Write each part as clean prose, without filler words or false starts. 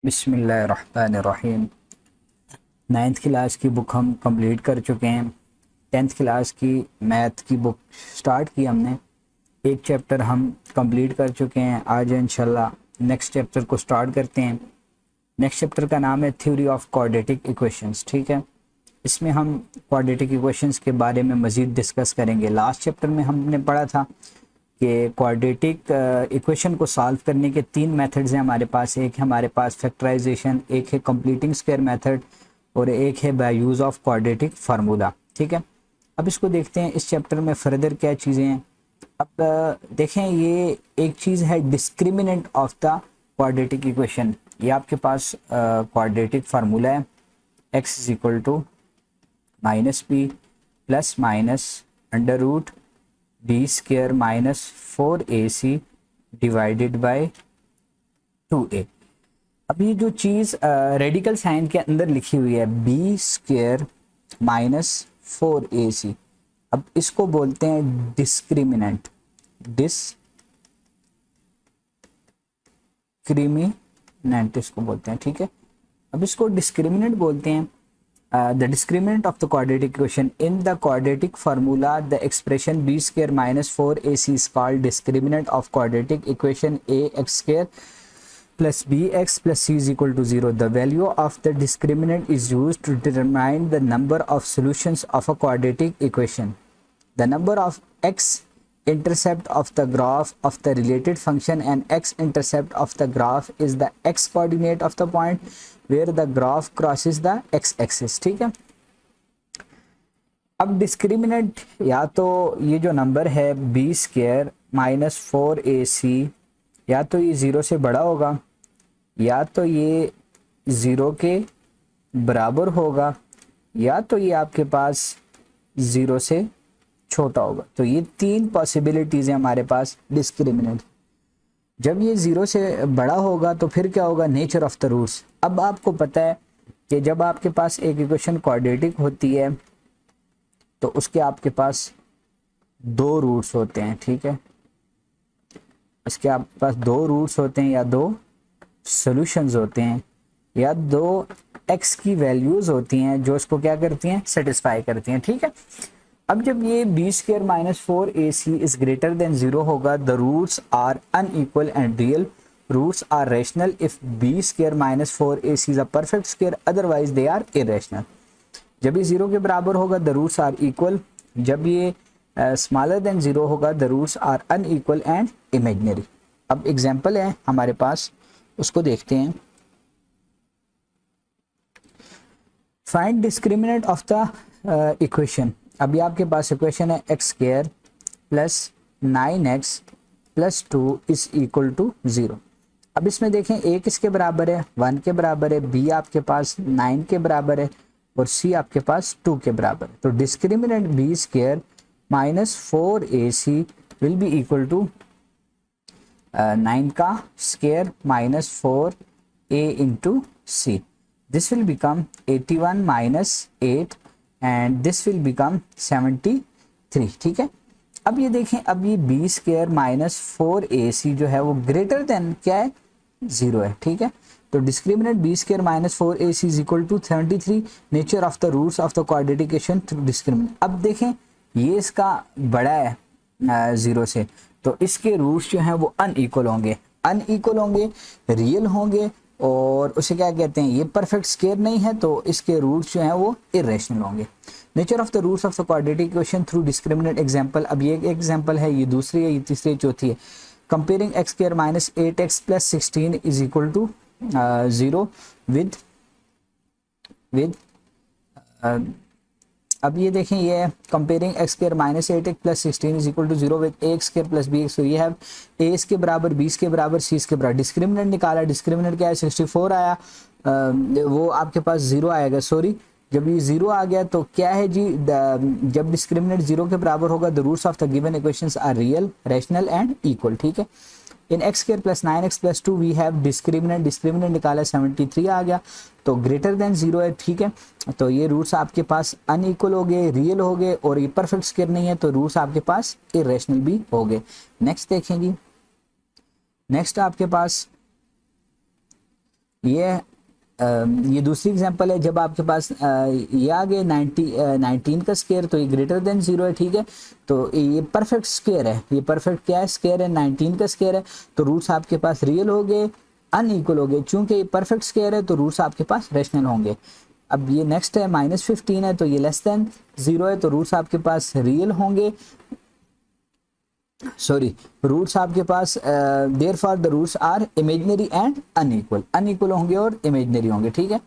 बिस्मिल्लाहिर्रहमानिर्रहीम। 9th class की book हम कंप्लीट कर चुके हैं। 10th क्लास की मैथ की बुक स्टार्ट की हमने। एक चैप्टर हम कंप्लीट कर चुके हैं। आज इंशाल्लाह नेक्स्ट चैप्टर को स्टार्ट करते हैं। नेक्स्ट चैप्टर का नाम है थ्योरी ऑफ क्वाड्रेटिक इक्वेशंस। ठीक है, इसमें हम क्वाड्रेटिक इक्वेशंस के बारे में मज़ीद डिस्कस करेंगे। लास्ट चैप्टर में हमने पढ़ा था कि क्वाड्रेटिक इक्वेशन को सॉल्व करने के 3 मेथड्स हैं हमारे पास। एक है हमारे पास फैक्टराइजेशन, एक है कंप्लीटिंग स्क्वायर मेथड और एक है by use of quadratic formula. ठीक है, अब इसको देखते हैं इस चैप्टर में फर्दर क्या चीज़ें हैं। अब देखें, ये एक चीज़ है discriminant of the quadratic equation. ये आपके पास क्वाड्रेटिक फार्मूला है, x is equal to minus B plus minus under root B square minus 4ac divided by 2a। अब ये जो चीज़ रेडिकल साइन के अंदर लिखी हुई है बी स्क्र माइनस 4ac, अब इसको बोलते हैं डिस्क्रिमिनेंट। डिस्क्रिमिनेंट इसको बोलते हैं। ठीक है, अब इसको डिस्क्रिमिनेंट बोलते हैं। The discriminant of the quadratic equation in the quadratic formula, the expression b square minus 4ac is called discriminant of quadratic equation ax square plus bx plus c is equal to 0. The value of the discriminant is used to determine the number of solutions of a quadratic equation. The number of x intercept of the graph of the related function and x intercept of the graph is the x coordinate of the point where the graph crosses the x axis। ठीक है, अब discriminant या तो ये जो number है B square minus 4ac, या तो ये 0 से बड़ा होगा या तो ये 0 के बराबर होगा या तो ये आपके पास 0 से छोटा होगा। तो ये 3 पॉसिबिलिटीज़ हैं हमारे पास डिस्क्रिमिनेंट। जब ये 0 से बड़ा होगा तो फिर क्या होगा, नेचर ऑफ द रूट्स। अब आपको पता है कि जब आपके पास एक इक्वेशन क्वाड्रेटिक होती है तो उसके आपके पास 2 रूट्स होते हैं। ठीक है, इसके आपके पास 2 रूट्स होते हैं या 2 सॉल्यूशंस होते हैं या 2 x की वैल्यूज़ होती हैं जो इसको क्या करती हैं, सेटिस्फाई करती हैं। ठीक है, अब जब ये B square minus 4ac is greater than 0 होगा, the roots are unequal and real. Roots are rational if B square minus 4ac is a perfect square, otherwise they are irrational. जब ये 0 के बराबर होगा द रूट्स आर इक्वल। जब ये smaller than 0 होगा the roots are unequal and imaginary. अब example है हमारे पास, उसको देखते हैं। Find discriminant of the equation. अभी आपके पास इक्वेशन है x square plus 9x plus 2 is equal to 0। अब इसमें देखें a किसके बराबर है, 1 के बराबर है, b आपके पास 9 के बराबर है और c आपके पास 2 के बराबर है। तो discriminant b square minus 4ac will be equal to 9 का square minus 4a into c। This will become 81 minus 8 and this will become 73। ठीक है, अब ये देखें, अब ये बी स्क्वायर माइनस 4ac जो है वो ग्रेटर देन क्या है, 0 है। ठीक है, तो discriminant B square minus 4ac is equal to 73। Nature of the roots of the quadratic equation through discriminant. अब देखें ये इसका बड़ा है 0 से, तो इसके रूट्स जो हैं वो अनइक्वल होंगे, रियल होंगे और उसे क्या कहते हैं, ये परफेक्ट स्क्वायर नहीं है तो इसके रूट्स जो हैं वो इरेशनल होंगे। Nature of the roots of the quadratic equation through discriminant example. अब ये एक एग्जांपल है, ये दूसरी है, ये तीसरी, चौथी है। Comparing x square minus 8x plus 16 is equal to 0 with अब ये देखें, ये है comparing x square minus 8x plus 16 is equal to 0 with x square plus B x. ये है a इसके बराबर, b इसके बराबर, c इसके बराबर। डिस्क्रिमिनेंट निकाला, डिस्क्रिमिनेंट क्या है, 64 आया, वो आपके पास 0 आएगा, सॉरी। जब ये 0 आ गया तो क्या है जी, जब डिस्क्रिमिनेंट 0 के बराबर होगा the roots of the given equations are real, rational and equal. ठीक है, in x square plus 9x plus 2 we have discriminant निकाला, 73 आ गया, तो ग्रेटर देन 0 है। ठीक है, तो ये रूट्स आपके पास अनइक्वल हो गए, रियल हो गए और ये परफेक्ट स्क्वायर नहीं है तो रूट्स आपके पास इरेशनल भी हो गए। नेक्स्ट देखें जी, नेक्स्ट आपके पास ये दूसरी एग्जांपल है, जब आपके पास ये आ गए 19 का स्क्वायर, तो ये ग्रेटर देन 0 है, ठीक है। तो ये परफेक्ट स्क्वायर है, ये परफेक्ट क्या है, स्क्वायर है, 19 का स्क्वायर है, तो रूट्स आपके पास रियल हो गए, अनइक्वल हो गए। चूंकि ये परफेक्ट स्क्वायर है तो रूट्स आपके पास रेशनल होंगे। अब ये नेक्स्ट है -15 है, तो ये लेस देन 0 है, तो रूट्स आपके पास रियल होंगे, सॉरी रूट्स आपके पास therefore the roots are imaginary and unequal, unequal होंगे और इमेजिनरी होंगे, ठीक है।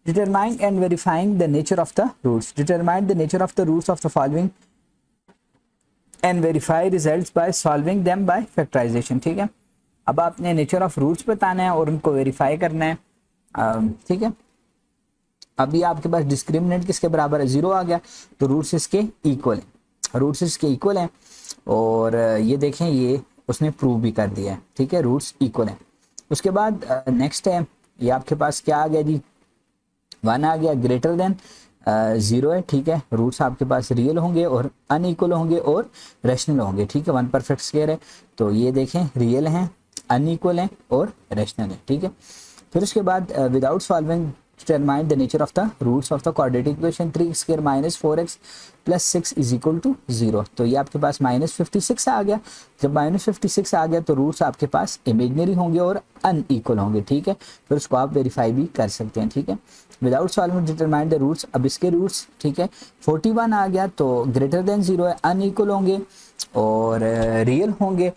Determine and verifying the nature of the roots, determine the nature of the roots of the following and verify results by solving them by factorisation, ठीक है। अब आपने nature of roots बताना है और उनको वेरीफाई करना है, ठीक है। अभी आपके पास डिस्क्रिमिनेंट किसके बराबर है, 0 आ गया, तो रूट्स इसके इक्वल हैं, रूट्स इसके इक्वल हैं। और ये देखें, ये उसने प्रूव भी कर दिया है, ठीक है, रूट्स इक्वल हैं। उसके बाद नेक्स्ट है, ये आपके पास क्या आ गया जी, 1 आ गया, ग्रेटर देन 0 है, ठीक है। रूट्स आपके पास रियल होंगे और अनइक्वल होंगे और रेशनल होंगे, ठीक है। 1 परफेक्ट स्क्वायर है, तो ये देखें रियल हैं, अनइक्वल हैं और रेशनल है, ठीक है। फिर उसके बाद without solving determine the nature of the roots of the quadratic equation 3x square minus 4x plus 6 is equal to 0। तो ये आपके पास -56 आ गया। जब -56 आ गया तो रूट्स आपके पास इमेजिनरी होंगे और अनइक्वल होंगे, ठीक है। फिर उसको आप वेरीफाई भी कर सकते हैं, ठीक है। Without solving determine the roots, अब इसके रूट्स, ठीक है, 41 आ गया, तो ग्रेटर देन 0 है, अनइक्वल होंगे और रियल होंगे,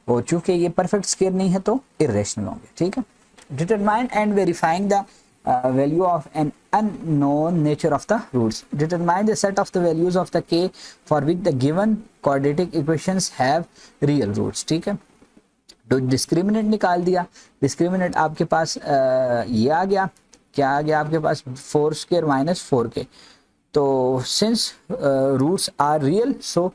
और चूंकि ये परफेक्ट स्क्वायर नहीं है तो इरेशनल होंगे, ठीक है। Determine and verifying the value of an unknown nature of the roots, determine the set of the values of the k for which the given quadratic equations have real roots, ठीक है। तो discriminant निकाल दिया, discriminant आपके पास ये आ गया, क्या आ गया आपके पास, 4 स्क्वायर माइनस 4k। तो सिंस रूट्स आर रियल, सो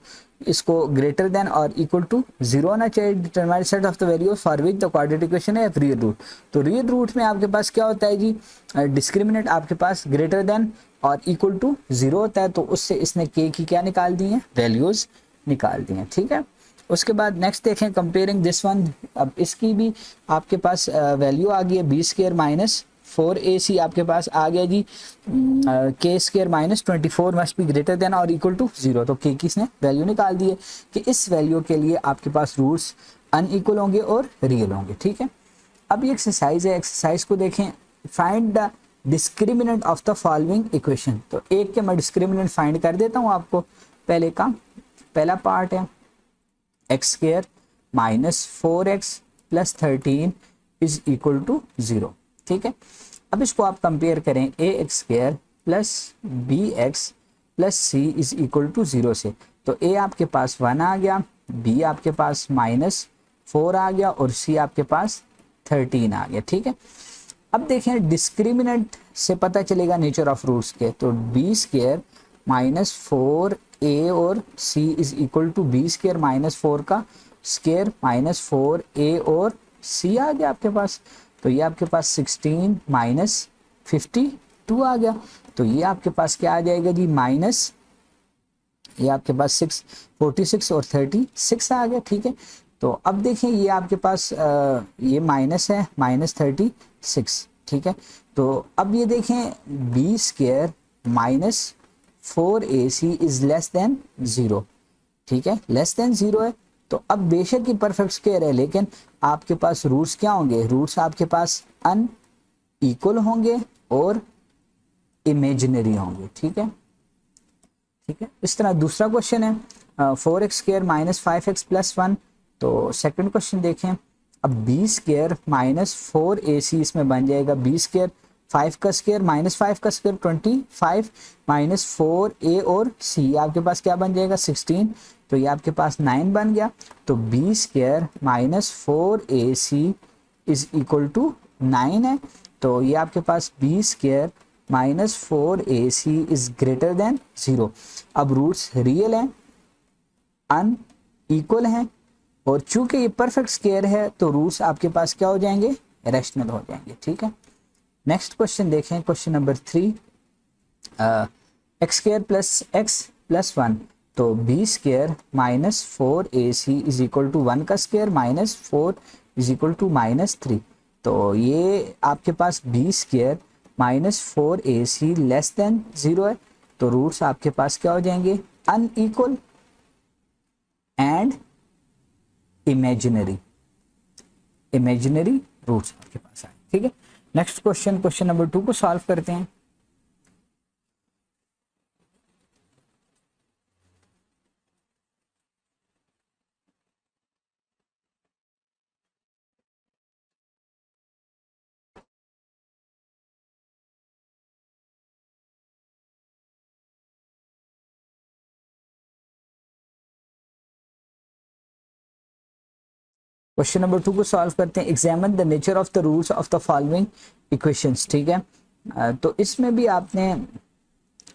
इसको ग्रेटर देन और इक्वल टू 0 होना चाहिए। Determine set of the value for which the quadratic equation है रियल रूट। तो रियल रूट में आपके पास क्या होता है जी, डिस्क्रिमिनेंट आपके पास ग्रेटर देन और इक्वल टू 0 होता है, तो उससे इसने k की क्या निकाल दी है, वैल्यूज निकाल दी हैं, ठीक है। उसके बाद नेक्स्ट देखें, कंपेयरिंग दिस वन, अब इसकी भी आपके पास वैल्यू आ गई है, बी स्क्वायर माइनस 4ac आपके पास आ गया जी, k square minus 24 must be greater than और इक्वल टू 0। तो k की इसने वैल्यू निकाल दी है कि इस वैल्यू के लिए आपके पास रूट्स अनइक्वल होंगे और रियल होंगे, ठीक है। अब ये एक्सरसाइज है, एक्सरसाइज को देखें, find the discriminant of the following equation. तो एक के मैं डिस्क्रिमिनेंट फाइंड कर देता हूँ आपको। पहले का पहला पार्ट है x square minus 4x plus 13 is equal to 0, ठीक है। अब इसको आप कंपेयर करें a x square plus B x plus c is equal to 0 से। तो ए आपके पास 1 आ गया, बी आपके पास -4 आ गया और सी आपके पास 13 आ गया, ठीक है। अब देखें डिस्क्रिमिनेंट से पता चलेगा नेचर ऑफ रूट्स के, तो बी स्क्वायर माइनस 4a और c is equal to B square minus 4 का स्क्वायर माइनस 4a और c आ गया आपके पास। तो ये आपके पास 16 माइनस 52 आ गया। तो ये आपके पास क्या आ जाएगा जी, माइनस ये आपके पास 46 और 36 आ गया, ठीक है। तो अब देखें ये आपके पास ये माइनस है -36, ठीक है। तो अब ये देखें B square minus 4ac is less than 0, ठीक है, लेस देन 0 है। तो अब बेशक ही परफेक्ट स्क्वायर है, लेकिन आपके पास रूट्स क्या होंगे, रूट्स आपके पास अनइक्वल होंगे और इमेजिनरी होंगे, ठीक है, ठीक है। इस तरह दूसरा क्वेश्चन है 4x square minus 5x plus 1। तो सेकंड क्वेश्चन देखें, अब बी स्क्वायर माइनस 4ac इसमें बन जाएगा बी स्क्वायर 5 का स्क्वायर माइनस 5 का स्क्वायर 25 माइनस 4a और c आपके पास क्या बन जाएगा 16। तो ये आपके पास 9 बन गया। तो B square minus 4ac is equal to 9 है। तो ये आपके पास b square minus 4ac is greater than 0। अब रूट्स रियल हैं, अनइक्वल हैं, और चूंकि ये परफेक्ट स्क्वायर है तो रूट्स आपके पास क्या हो जाएंगे, रैशनल हो जाएंगे, ठीक है। नेक्स्ट क्वेश्चन देखें, question number 3, x square plus x plus 1। तो B square minus 4ac is equal to 1 का square minus 4 is equal to -3। तो ये आपके पास b square minus 4ac less than 0 है, तो रूट्स आपके पास क्या हो जाएंगे, unequal and imaginary, imaginary roots आपके पास आए। ठीक है, नेक्स्ट क्वेश्चन, क्वेश्चन नंबर 2 को सॉल्व करते हैं। क्वेश्चन नंबर 2 को सॉल्व करते हैं। Examine the nature of the roots of the following equations. ठीक है, तो इसमें भी आपने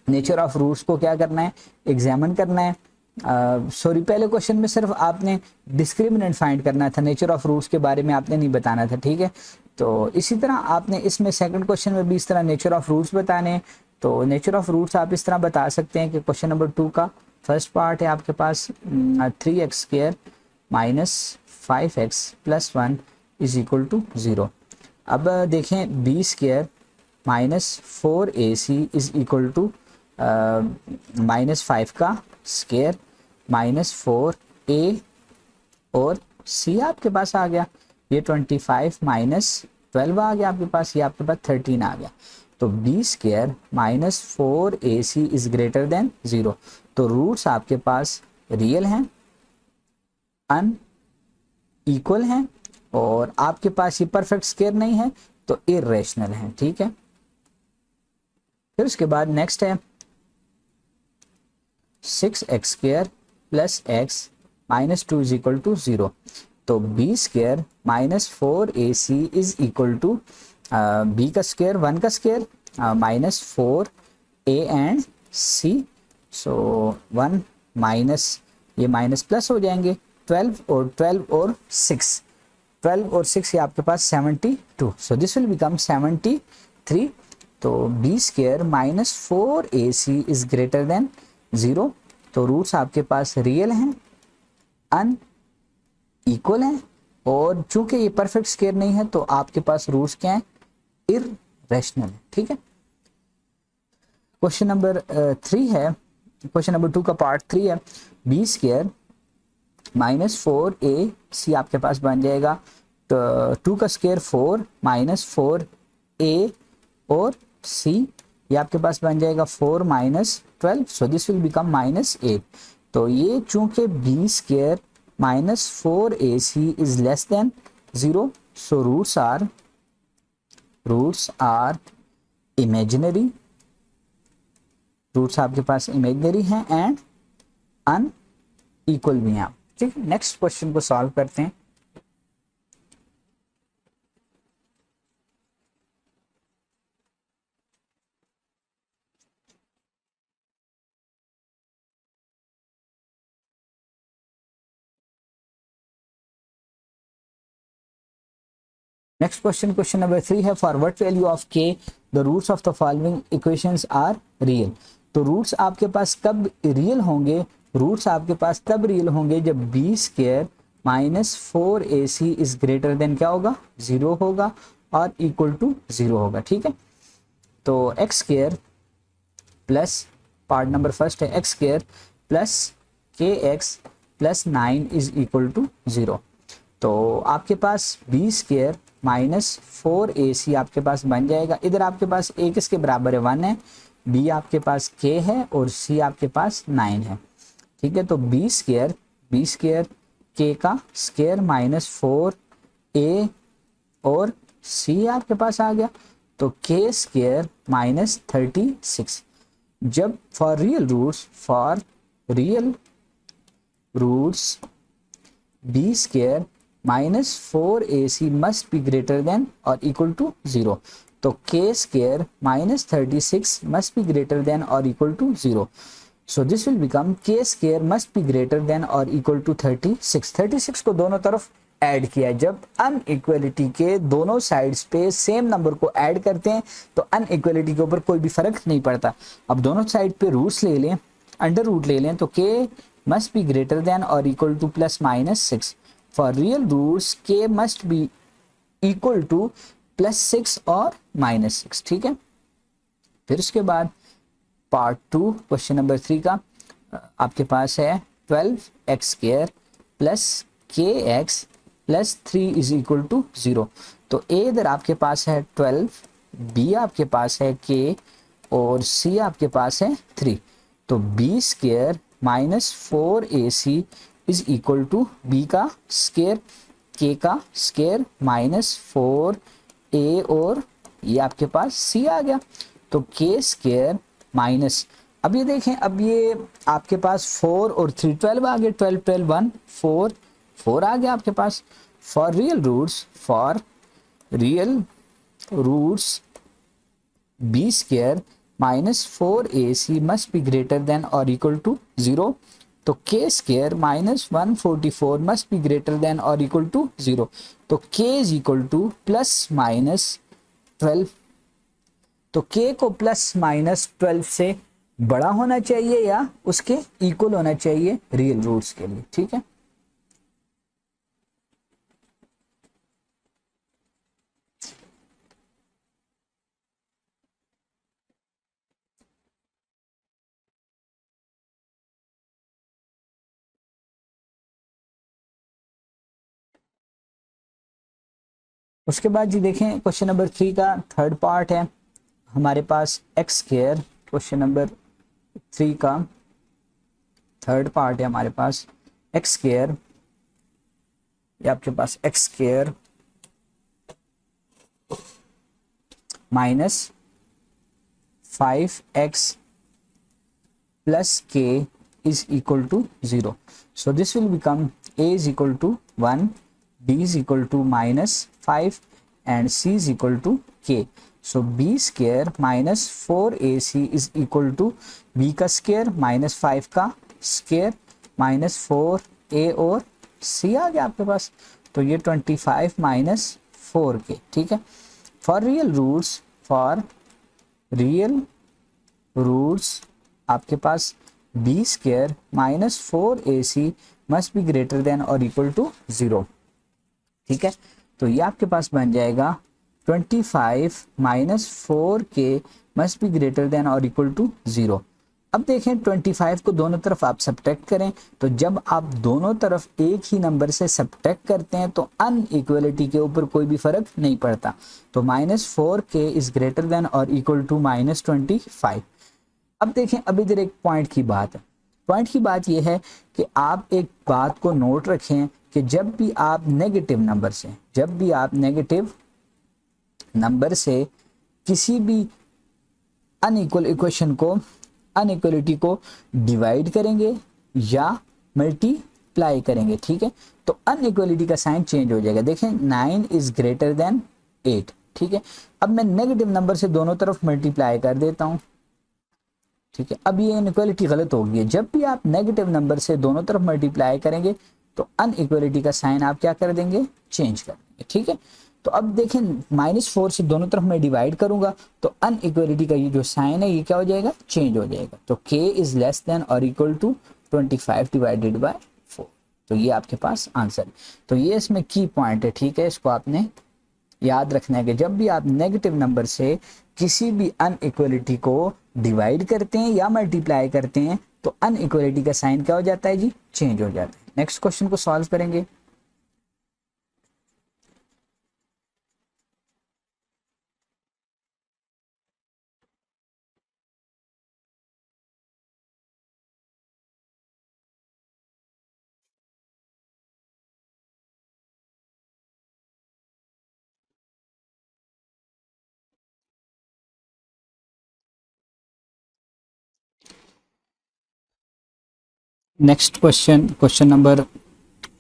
नेचर ऑफ रूट्स को क्या करना है, एग्जामिन करना है। सॉरी, पहले क्वेश्चन में सिर्फ आपने डिस्क्रिमिनेंट फाइंड करना था, नेचर ऑफ रूट्स के बारे में आपने नहीं बताना था। ठीक है, तो इसी तरह आपने इसमें सेकंड क्वेश्चन में भी इस तरह नेचर ऑफ रूट्स बताने हैं। तो नेचर ऑफ रूट्स आप इस तरह बता सकते हैं कि क्वेश्चन नंबर 2 का फर्स्ट पार्ट है आपके पास 3x² minus 5x plus 1 is equal to 0। अब देखें B square minus 4ac is equal to minus 5 का स्क्वायर माइनस 4a और c आपके पास आ गया, ये 25 माइनस 12 आ गया आपके पास, ये आपके पास 13 आ गया। तो B square minus 4ac is greater than 0, तो रूट्स आपके पास रियल हैं, अन इक्वल हैं, और आपके पास ये परफेक्ट स्क्वायर नहीं है तो इरेशनल है। ठीक है, फिर उसके बाद नेक्स्ट है 6x² plus x minus 2 is equal to 0। तो B square minus 4ac is equal to B का स्क्वायर 1 का square minus 4a and c। So 1 minus ये माइनस प्लस हो जाएंगे, 12 और 6, 12 और 6 ये आपके पास 72। So this will become 73। तो B square minus 4ac is greater than 0, तो रूट्स आपके पास रियल हैं, अन इक्वल हैं, और चूंकि ये परफेक्ट स्क्वायर नहीं है तो आपके पास रूट्स क्या हैं, इररेशनल है। ठीक है, क्वेश्चन नंबर 3 है, क्वेश्चन नंबर 2 का पार्ट 3 है, बी स्क्वायर माइनस 4ac आपके पास बन जाएगा, तो 2 का स्क्वायर 4 माइनस 4a और c ये आपके पास बन जाएगा 4 minus 12, so this will become minus 8। तो ये चूंकि B square minus 4ac is less than 0, so roots are imaginary, roots आपके पास इमेजिनरी हैं एंड अन इक्वल भी हैं। ठीक है, नेक्स्ट क्वेश्चन को सॉल्व करते हैं। नेक्स्ट क्वेश्चन, क्वेश्चन नंबर 3 है, for what value of k the roots of the following equations are real. तो रूट्स आपके पास कब रियल होंगे, रूट्स आपके पास तब रियल होंगे जब B square minus 4ac is greater than क्या होगा, 0 होगा और इक्वल टू 0 होगा। ठीक है, तो x square plus part number first है x square plus kx plus 9 is equal to 0। तो आपके पास बी स्क्वायर माइनस 4ac आपके पास बन जाएगा, इधर आपके पास a किसके बराबर है, 1 है, b आपके पास k है और c आपके पास 9 है। ठीक है, तो बी स्क्वायर k का स्क्वायर माइनस 4a और c आपके पास आ गया, तो k स्क्वायर माइनस 36। जब for real roots b square minus 4ac must be greater than और इक्वल टू 0, तो k square minus 36 must be greater than और equal to 0। So this will become k square must be greater than और equal to 36। 36 को दोनों तरफ add किया, जब inequality के दोनों साइड्स पे सेम नंबर को ऐड करते हैं तो अनइक्वलिटी के ऊपर कोई भी फर्क नहीं पड़ता। अब दोनों साइड पे रूट्स ले लें, अंडर रूट ले लें, तो k must be greater than और equal to plus minus 6। For real roots k must be equal to +6 और -6, ठीक है। फिर उसके बाद पार्ट 2 क्वेश्चन नंबर 3 का आपके पास है 12x² plus kx plus 3 is equal to 0। तो ए इधर आपके पास है 12, बी आपके पास है k और सी आपके पास है 3। तो b² minus 4ac is equal to B का स्केयर k का स्केयर माइनस 4a और ये आपके पास c आ गया। तो k² माइनस, अब ये देखें, अब ये आपके पास 4 और 3 12 आ गए, 12 12 1 4 4 आ गया आपके पास। For real roots b² minus 4ac must be greater than और इक्वल टू 0। तो k² minus 144 must be greater than और इक्वल टू 0। तो k is equal to plus minus 12। तो k को प्लस माइनस 12 से बड़ा होना चाहिए या उसके इक्वल होना चाहिए रियल रूट्स के लिए, ठीक है। उसके बाद जी देखें क्वेश्चन नंबर 3 का थर्ड पार्ट है हमारे पास x²। क्वेश्चन नंबर 3 का थर्ड पार्ट है हमारे पास x², ये आपके पास x² minus 5x plus k is equal to 0. So this will become a is equal to 1, b is equal to minus 5 and c is equal to k. So b² minus 4ac is equal to b का square minus 5 का square minus 4a और c आ गया आपके पास। तो ये 25 minus 4k, ठीक है। For real roots आपके पास b² minus 4ac must be greater than और इक्वल टू 0, ठीक है। तो ये आपके पास बन जाएगा 25 minus 4k must be greater than और इक्वल टू 0। अब देखें 25 को दोनों तरफ आप सब्ट्रैक्ट करें, तो जब आप दोनों तरफ एक ही नंबर से सब्ट्रैक्ट करते हैं तो अनइक्वलिटी के ऊपर कोई भी फर्क नहीं पड़ता। तो minus 4k is greater than और इक्वल टू माइनस 25। अब देखें, अब इधर एक पॉइंट की बात है। पॉइंट की बात यह है कि आप एक बात को नोट रखें कि जब भी आप नेगेटिव नंबर से किसी भी अनइक्वलिटी को डिवाइड करेंगे या मल्टीप्लाई करेंगे, ठीक है, तो अनइक्वलिटी का साइन चेंज हो जाएगा। देखें 9 इज ग्रेटर देन 8, ठीक है। अब मैं नेगेटिव नंबर से दोनों तरफ मल्टीप्लाई कर देता हूं, ठीक है। अब ये इनइक्वालिटी गलत हो गई है। जब भी आप नेगेटिव नंबर से दोनों तरफ मल्टीप्लाई करेंगे तो अनइक्वालिटी का साइन आप क्या कर देंगे, चेंज कर देंगे, ठीक है। तो अब देखें -4 से दोनों तरफ मैं डिवाइड करूंगा तो अनइक्वालिटी का ये जो साइन है ये क्या हो जाएगा, चेंज हो जाएगा। तो k इज लेस देन और इक्वल टू 25 डिवाइडेड बाय 4। तो ये आपके पास आंसर है। तो ये इसमें की पॉइंट है, ठीक है। इसको आपने याद रखना है कि जब भी आप नेगेटिव नंबर से किसी भी अनइक्वलिटी को डिवाइड करते हैं या मल्टीप्लाई करते हैं तो अनइक्वलिटी का साइन क्या हो जाता है जी, चेंज हो जाता है। नेक्स्ट क्वेश्चन को सॉल्व करेंगे। नेक्स्ट क्वेश्चन नंबर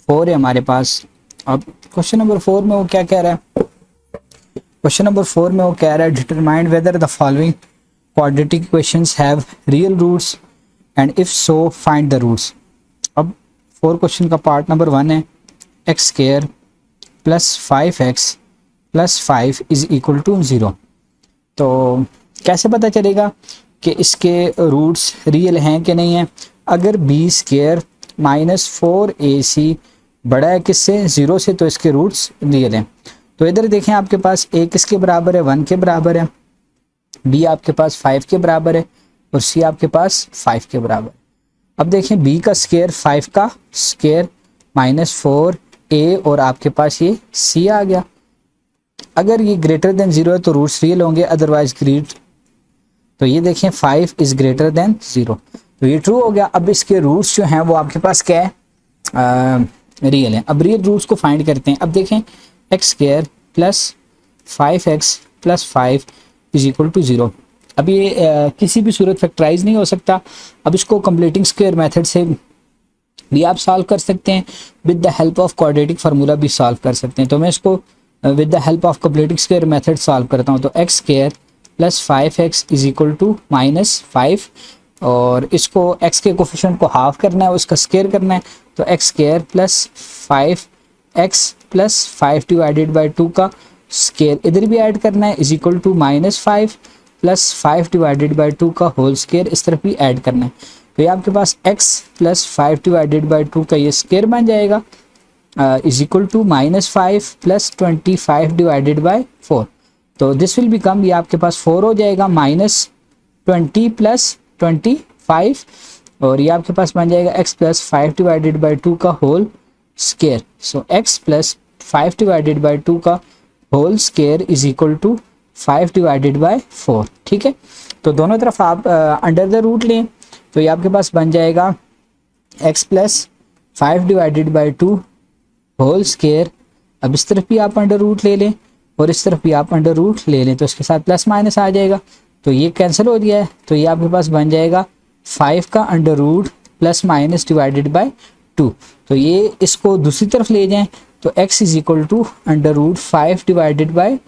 4 है हमारे पास। अब क्वेश्चन नंबर 4 में वो क्या कह रहा है, क्वेश्चन नंबर 4 में वो कह रहा है determine whether the following quadratic equations have real roots and if so find the roots. अब 4 क्वेश्चन का पार्ट नंबर 1 है x² plus 5x plus 5 is equal to 0। तो कैसे पता चलेगा कि इसके रूट्स रियल हैं कि नहीं हैं। अगर b² माइनस 4ac बड़ा है किससे, 0 से, तो इसके रूट्स रियल हैं। तो इधर देखें आपके पास a किसके बराबर है, 1 के बराबर है, b आपके पास 5 के बराबर है और c आपके पास 5 के बराबर। अब देखें b का स्क्वायर 5 का स्क्वायर माइनस 4a और आपके पास ये c आ गया। अगर ये ग्रेटर देन 0 है तो रूट्स रियल होंगे, अदरवाइज ग्रीड। तो ये देखें 5 इज ग्रेटर देन 0, तो ये ट्रू हो गया। अब इसके रूट्स जो हैं वो आपके पास क्या है, रियल है। अब रियल रूट्स को फाइंड करते हैं। अब देखें x square plus 5x plus 5 is equal to 0। अब ये किसी भी सूरत फैक्टराइज नहीं हो सकता। अब इसको कंप्लीटिंग स्क्वायर मेथड से भी आप सॉल्व कर सकते हैं, with the help of quadratic formula भी सॉल्व कर सकते हैं। तो मैं इसको with the help of completing square method solve करता हूँ। तो x square plus 5x is equal to minus 5, और इसको x के कोफिशिएंट को हाफ करना है, उसका स्क्वायर करना है। तो x square plus 5x plus 5 divided by 2 का स्क्वायर इधर भी ऐड करना है, is equal to minus 5 plus 5 divided by 2 का होल स्क्वायर इस तरफ भी ऐड करना है। तो ये आपके पास x प्लस 5 डिवाइडेड बाई 2 का ये स्क्वायर बन जाएगा, is equal to minus 5 plus 25 divided by 4। तो दिस विल बिकम, ये आपके पास 4 हो जाएगा, माइनस 20 प्लस 25, और ये आपके पास बन जाएगा x प्लस 5 डिवाइडेड बाई 2 का whole square. So x plus 5 divided by 2 का whole square is equal to 5 divided by 4। ठीक है, तो दोनों तरफ आप अंडर द रूट लें, तो ये आपके पास बन जाएगा x plus 5 divided by 2 whole square. अब इस तरफ भी आप अंडर रूट ले लें और इस तरफ भी आप अंडर रूट ले लें, तो इसके साथ प्लस माइनस आ जाएगा, तो ये कैंसिल हो गया है। तो ये आपके पास बन जाएगा 5 का under root plus minus divided by 2। तो ये इसको दूसरी तरफ ले जाएं, तो x is equal to under root 5 divided by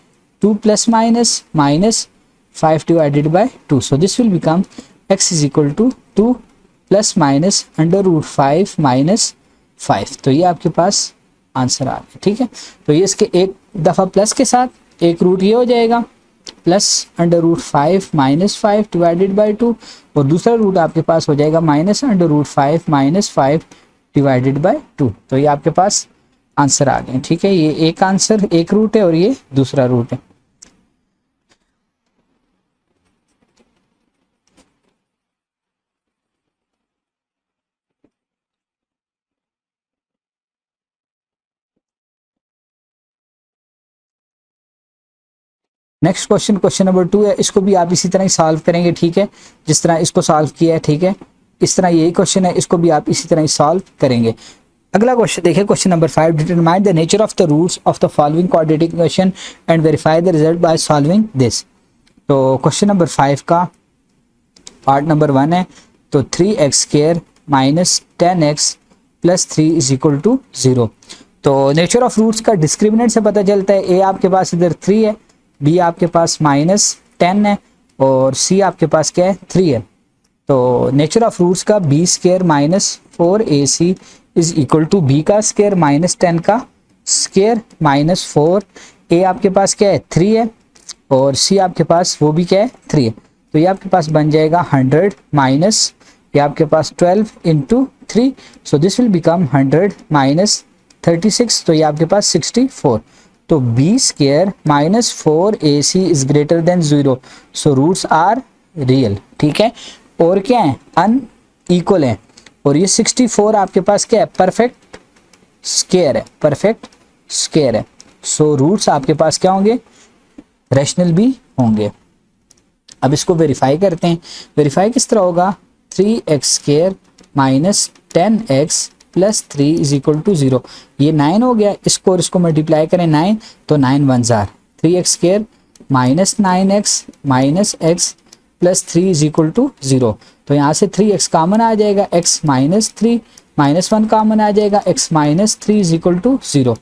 2 plus minus minus 5 divided by 2। So this will become x is equal to 2 plus minus under root 5 minus 5। तो ये आपके पास आंसर आ गया। ठीक है, तो ये इसके एक दफ़ा प्लस के साथ एक रूट ये हो जाएगा, plus under root 5 minus 5 divided by 2, और दूसरा रूट आपके पास हो जाएगा minus under root 5 minus 5 divided by 2। तो ये आपके पास आंसर आ गए। ठीक है, ये एक आंसर एक रूट है और ये दूसरा रूट है। नेक्स्ट क्वेश्चन, क्वेश्चन नंबर 2 है, इसको भी आप इसी तरह ही सॉल्व करेंगे। ठीक है, जिस तरह इसको सॉल्व किया है। ठीक है, इस तरह यही क्वेश्चन है, इसको भी आप इसी तरह ही सॉल्व करेंगे। अगला क्वेश्चन देखिए, question number 5, determine the nature of the roots of the following quadratic equation and verify the result by solving this. तो क्वेश्चन नंबर 5 का पार्ट नंबर 1 है, तो 3x square minus 10x plus 3 is equal to 0। तो nature of roots का discriminant से पता चलता है, a आपके पास इधर 3 है, b आपके पास माइनस 10 है और c आपके पास क्या है 3 है। तो नेचर ऑफ रूट्स का b square minus 4ac is equal to b का स्क्वायर माइनस 10 का स्क्वायर माइनस 4, a आपके पास क्या है 3 है और c आपके पास वो भी क्या है 3 है। तो ये आपके पास बन जाएगा 100 माइनस ये आपके पास 12 into 3, so this will become 100 minus 36, तो ये आपके पास 64। तो b square minus 4ac is greater than 0, so roots are real. ठीक है, और क्या है अनइक्वल है, और ये 64 आपके पास क्या है परफेक्ट स्क्वायर है, परफेक्ट स्क्वायर है। सो रूट्स आपके पास क्या होंगे रैशनल भी होंगे। अब इसको वेरीफाई करते हैं। वेरीफाई किस तरह होगा, 3x square minus 10x plus 3 is equal to 0। ये 9 हो गया, इसको और इसको मल्टीप्लाई करें 9, तो 9 1 जार 3x square minus 9x minus x plus 3 is equal to 0। तो यहाँ से 3x कॉमन आ जाएगा, x माइनस 3 माइनस 1 कॉमन आ जाएगा, x minus 3 is equal to 0।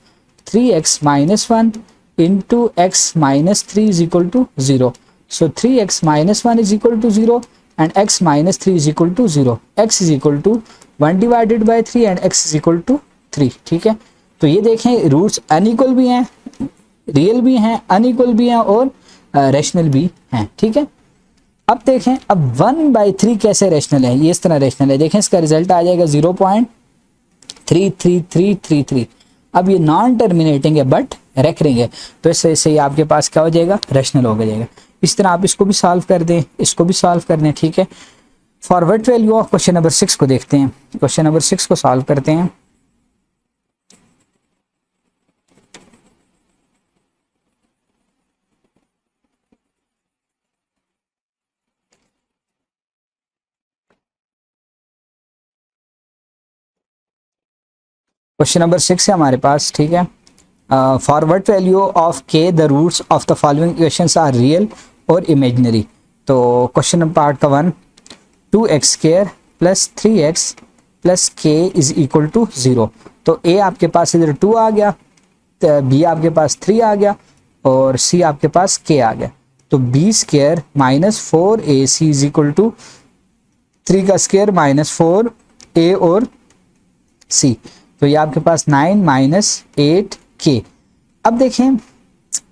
3x minus 1 into x minus 3 is equal to 0। So 3x minus 1 is equal to 0 and x minus 3 is equal to 0। x is equal to 1 divided by 3 and x is equal to 3। ठीक है, तो ये देखें roots unequal भी हैं, real भी हैं, unequal भी हैं और रैशनल भी हैं। ठीक है, अब देखें अब 1/3 कैसे रैशनल है, ये इस तरह रैशनल है। देखें इसका रिजल्ट आ जाएगा 0.33333। अब ये नॉन टर्मिनेटिंग है बट रेकरिंग है, तो इस वजह से ये आपके पास क्या हो जाएगा, रैशनल हो जाएगा। इस तरह आप इसको भी सॉल्व कर दें, इसको भी सॉल्व कर दें, ठीक है। For what value of question number 6 को देखते हैं, क्वेश्चन नंबर 6 को सॉल्व करते हैं। क्वेश्चन नंबर 6 है हमारे पास, ठीक है। For what value of k the roots of the following equations are real और इमेजिनरी। तो क्वेश्चन नंबर पार्ट का 1, 2x square plus 3x plus k is equal to 0। तो ए आपके पास इधर 2 आ गया, तो बी आपके पास 3 आ गया और सी आपके पास के आ गया। तो B square minus 4ac is equal to 3 का स्क्वायर माइनस 4a और सी। तो ये आपके पास 9 माइनस 8k। अब देखें,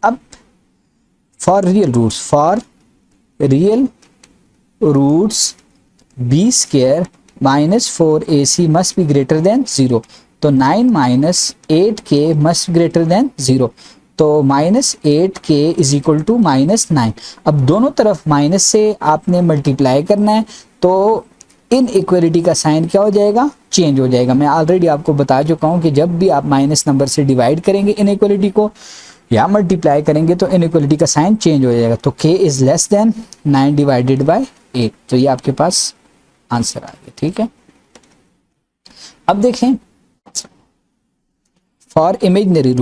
अब for real roots b square minus 4ac must be greater than 0। तो 9 minus 8k must greater than 0। तो minus 8k is equal to minus 9। अब दोनों तरफ माइनस से आपने मल्टीप्लाई करना है, तो इन इक्वलिटी का साइन क्या हो जाएगा, चेंज हो जाएगा। मैं ऑलरेडी आपको बता चुका हूं कि जब भी आप माइनस नंबर से डिवाइड करेंगे इन इक्वलिटी को या मल्टीप्लाई करेंगे तो इन इक्वलिटी का साइन चेंज हो जाएगा। तो k is less then 9 divided by 8। तो ये आपके पास आंसर आ गया, ठीक है। अब देखें फॉर इमेजिनरी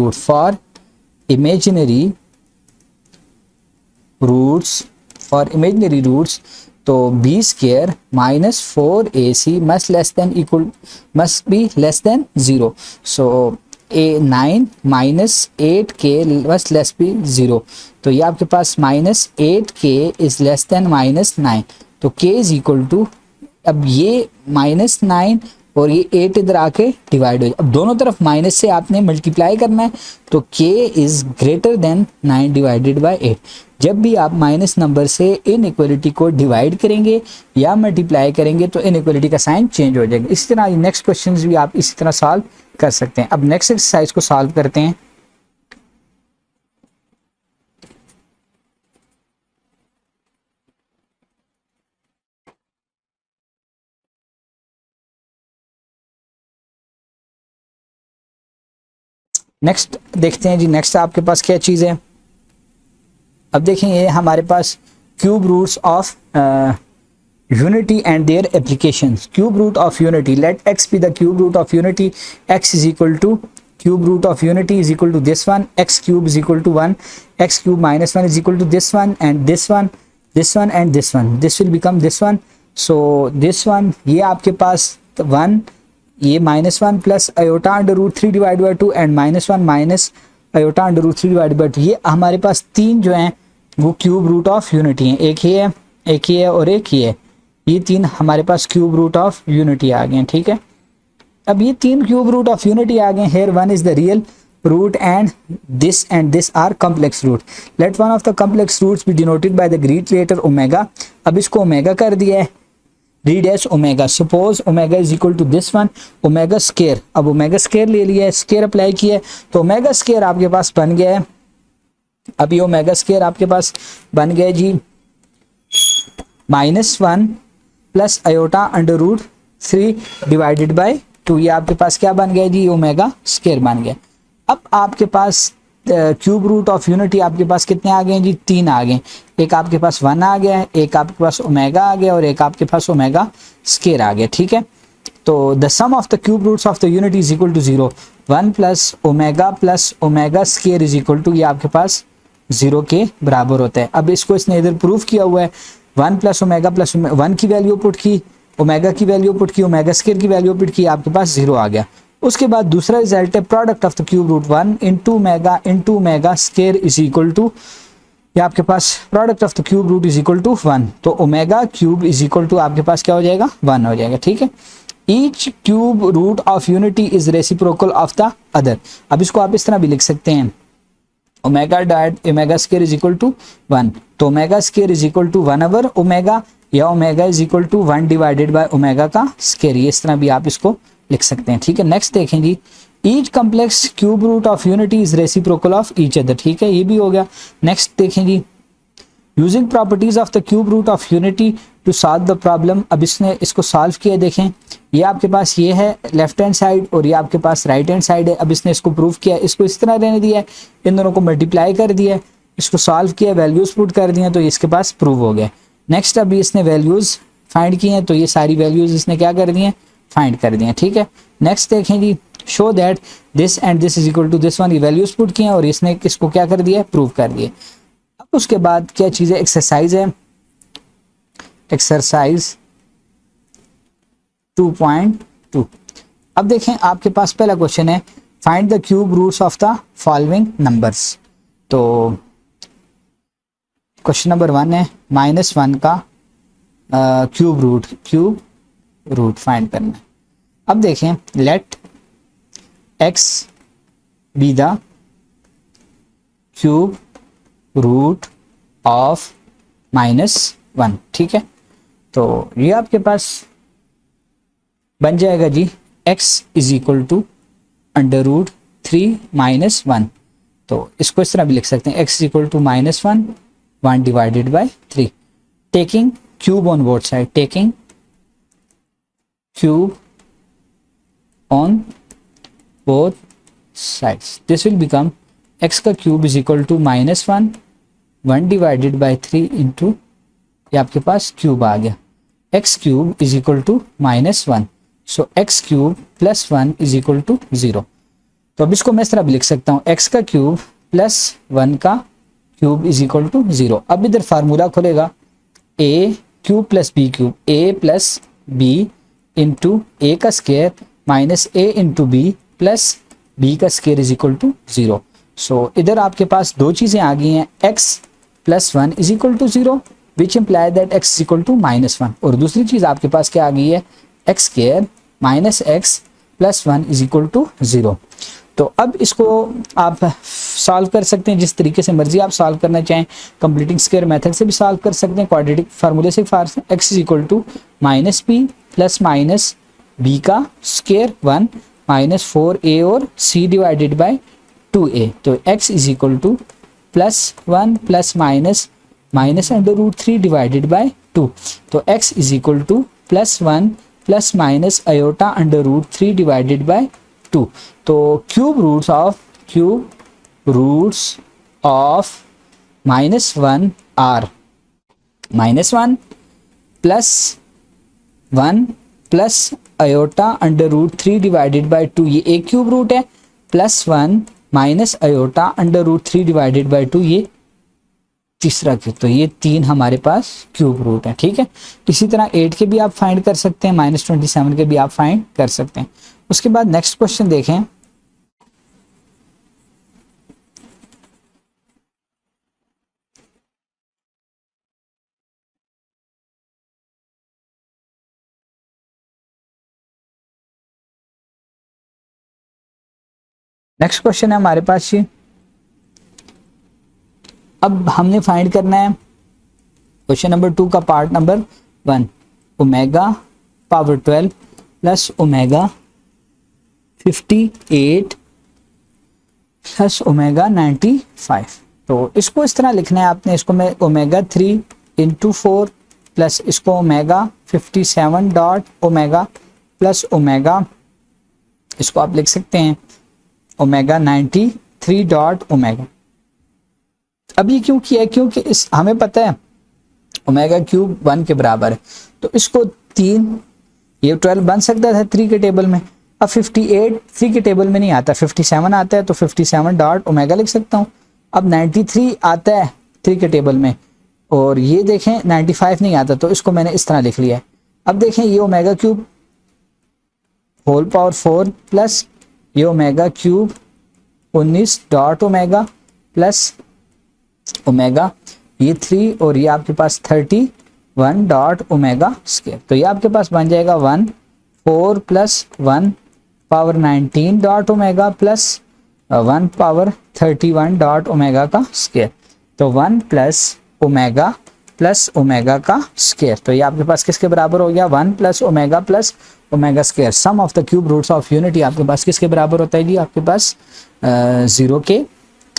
रूट्स तो B square minus 4ac must be less than 0। So a 9 minus 8k must less be 0। तो ये आपके पास minus 8k is less than minus 9। तो k इज इक्वल टू, अब ये माइनस 9 और ये 8 इधर आके डिवाइड हो जाए। अब दोनों तरफ माइनस से आपने मल्टीप्लाई करना है, तो k is greater then 9 divided by 8। जब भी आप माइनस नंबर से इन इक्वलिटी को डिवाइड करेंगे या मल्टीप्लाई करेंगे तो इन इक्वलिटी का साइन चेंज हो जाएगा। इसी तरह नेक्स्ट क्वेश्चंस भी आप इसी तरह सॉल्व कर सकते हैं। अब नेक्स्ट एक्सरसाइज को सॉल्व करते हैं। नेक्स्ट देखते हैं जी, नेक्स्ट आपके पास क्या चीज़ है। अब देखें ये हमारे पास cube roots of unity and their applications. Cube root of unity, let x be the cube root of unity, x is equal to cube root of unity is equal to this one, x cube is equal to 1, x cube minus 1 is equal to this one and this one, this one and this one, this will become this one. So this one, ये आपके पास 1, ये -1 plus iota under root 3 divide by 2 and -1 minus iota under root 3 divide by 2। ये हमारे पास तीन जो हैं वो क्यूब रूट ऑफ यूनिटी हैं, एक ही है, एक ही है और एक ही है। ये तीन हमारे पास क्यूब रूट ऑफ यूनिटी आ गए हैं, ठीक है। अब ये तीन क्यूब रूट ऑफ यूनिटी आ गए। Here one is the real root and this are complex root. Let one of the complex roots be denoted by the Greek letter omega. अब इसको ओमेगा कर दिया है, read as omega. Suppose omega is equal to this one, omega square. अब omega square ले लिया है, square apply किया है, तो ओमेगा स्केयर आपके पास बन गया है। अब ये ओमेगा स्केयर आपके पास बन गया जी -1 plus iota under root 3 divided by 2। ये आपके पास क्या बन गया जी, ओमेगा स्केयर बन गया। अब आपके पास क्यूब रूट ऑफ यूनिटी आपके पास कितने आ गए जी, 3 आ गए। एक आपके पास 1 आ गया है, एक आपके पास ओमेगा आ गया और एक आपके पास ओमेगा स्केयर आ गया, ठीक है। तो the sum of the cube roots of the unity is equal to 0। 1 plus omega square is equal to, ये आपके पास 0 के बराबर होता है। अब इसको इसने इधर प्रूफ किया हुआ है। 1 प्लस ओमेगा प्लस 1 की वैल्यू पुट की, ओमेगा की वैल्यू पुट की, ओमेगा स्केयर की वैल्यू पुट की, आपके पास 0 आ गया। उसके बाद दूसरा रिजल्ट है product of the cube root 1 into omega square is equal to, ये आपके पास product of the cube root is equal to 1। तो omega cube is equal to आपके पास क्या हो जाएगा, 1 हो जाएगा, ठीक है। Each cube root of unity is reciprocal of the other. अब इसको आप इस तरह भी लिख सकते हैं, omega dot omega square is equal to 1। तो omega square is equal to 1 over omega, या omega is equal to 1 divided by omega का स्केयर। इस तरह भी आप इसको लिख सकते हैं, ठीक है। नेक्स्ट देखें जी, each complex cube root of unity is reciprocal of each other, ठीक है, ये भी हो गया। नेक्स्ट देखें जी, using properties of the cube root of unity to solve the problem. अब इसने इसको सॉल्व किया, देखें ये आपके पास ये है लेफ्ट हैंड साइड और ये आपके पास राइट हैंड साइड है। अब इसने इसको प्रूव किया, इसको इस तरह रहने दिया है, इन दोनों को मल्टीप्लाई कर दिया है, इसको सॉल्व किया, वैल्यूज पुट कर दिए, तो इसके पास प्रूव हो गया। नेक्स्ट अभी इसने वैल्यूज फाइंड की हैं, तो ये सारी वैल्यूज इसने क्या कर दी हैं, फाइंड कर दी हैं, ठीक है। नेक्स्ट देखें जी, show that this and this is equal to this one, ये वैल्यूज पुट किए हैं और इसने किसको क्या कर दिया है, प्रूव कर दिए। अब उसके बाद क्या चीज़ है, एक्सरसाइज है, एक्सरसाइज 2.2। अब देखें आपके पास पहला क्वेश्चन है, find the cube roots of the following numbers. तो क्वेश्चन नंबर 1 है -1 का क्यूब रूट फाइंड करना है। अब देखें, let x be the cube root of -1, ठीक है। तो ये आपके पास बन जाएगा जी x इज इक्वल टू √3 - 1। तो इसको इस तरह भी लिख सकते हैं, x is equal to -1 divided by 3, taking cube on both side, taking cube on both sides, this will become x का cube is equal to -1 divided by 3 into, ये आपके पास क्यूब आ गया, x cube is equal to -1, so x cube plus 1 is equal to 0। तो अब इसको मैं इस तरह भी लिख सकता हूँ, x का क्यूब प्लस 1 का क्यूब इज इक्वल टू 0। अब इधर फार्मूला खुलेगा, a cube plus b cube, a plus b into a का square minus a into b plus b का square is equal to 0। So इधर आपके पास दो चीज़ें आ गई हैं, x plus 1 is equal to 0 which imply that x is equal to -1, और दूसरी चीज़ आपके पास क्या आ गई है, x square minus x plus 1 is equal to 0। तो अब इसको आप सॉल्व कर सकते हैं जिस तरीके से मर्जी आप सॉल्व करना चाहें, कंप्लीटिंग स्क्वायर मेथड से भी सॉल्व कर सकते हैं, क्वाड्रेटिक फार्मूले से, x is equal to -b plus minus b का स्क्वायर 1 -4a और c डिवाइडेड बाय 2a। तो x is equal to +1 plus minus -√3 divided by 2। तो x is equal to +1 plus minus iota √3 divided by 2। तो cube roots of -1 are -1 plus 1 plus iota √3 divided by 2, ये एक cube root है, +1 minus iota √3 divided by 2, ये तीसरा cube. तो ये 3 हमारे पास क्यूब रूट है, ठीक है। इसी तरह 8 के भी आप फाइंड कर सकते हैं, -27 के भी आप फाइंड कर सकते हैं। उसके बाद नेक्स्ट क्वेश्चन देखें, नेक्स्ट क्वेश्चन है हमारे पास ये, अब हमने फाइंड करना है क्वेश्चन नंबर 2 का part number 1, omega power 12 plus omega 58 plus omega 95। तो इसको इस तरह लिखना है आपने, इसको मैं ओमेगा 3 इंटू 4 प्लस इसको omega 57 dot omega plus omega, इसको आप लिख सकते हैं ओमेगा 93 डॉट ओमेगा। अब ये क्यों किया है, क्योंकि इस हमें पता है ओमेगा क्यूब 1 के बराबर है, तो इसको 3, ये 12 बन सकता था 3 के टेबल में, अब 58 3 के टेबल में नहीं आता, 57 आता है, तो 57 डॉट ओमेगा लिख सकता हूँ। अब 93 आता है 3 के टेबल में, और ये देखें 95 नहीं आता, तो इसको मैंने इस तरह लिख लिया है। अब देखें ये omega cube whole power 4 plus ये omega cube 19 dot omega plus omega ये 3 और ये आपके पास 31 डॉट ओमेगा स्क्वायर। तो ये आपके पास बन जाएगा 1 4 plus 1 power 19 dot omega plus 1 power 31 dot omega का स्क्वायर। तो 1 प्लस ओमेगा प्लस ओमेगा का स्केयर। तो ये आपके पास किसके बराबर हो गया, 1 plus omega square. Sum of the cube roots of unity आपके पास किसके बराबर होता है जी, आपके पास 0 के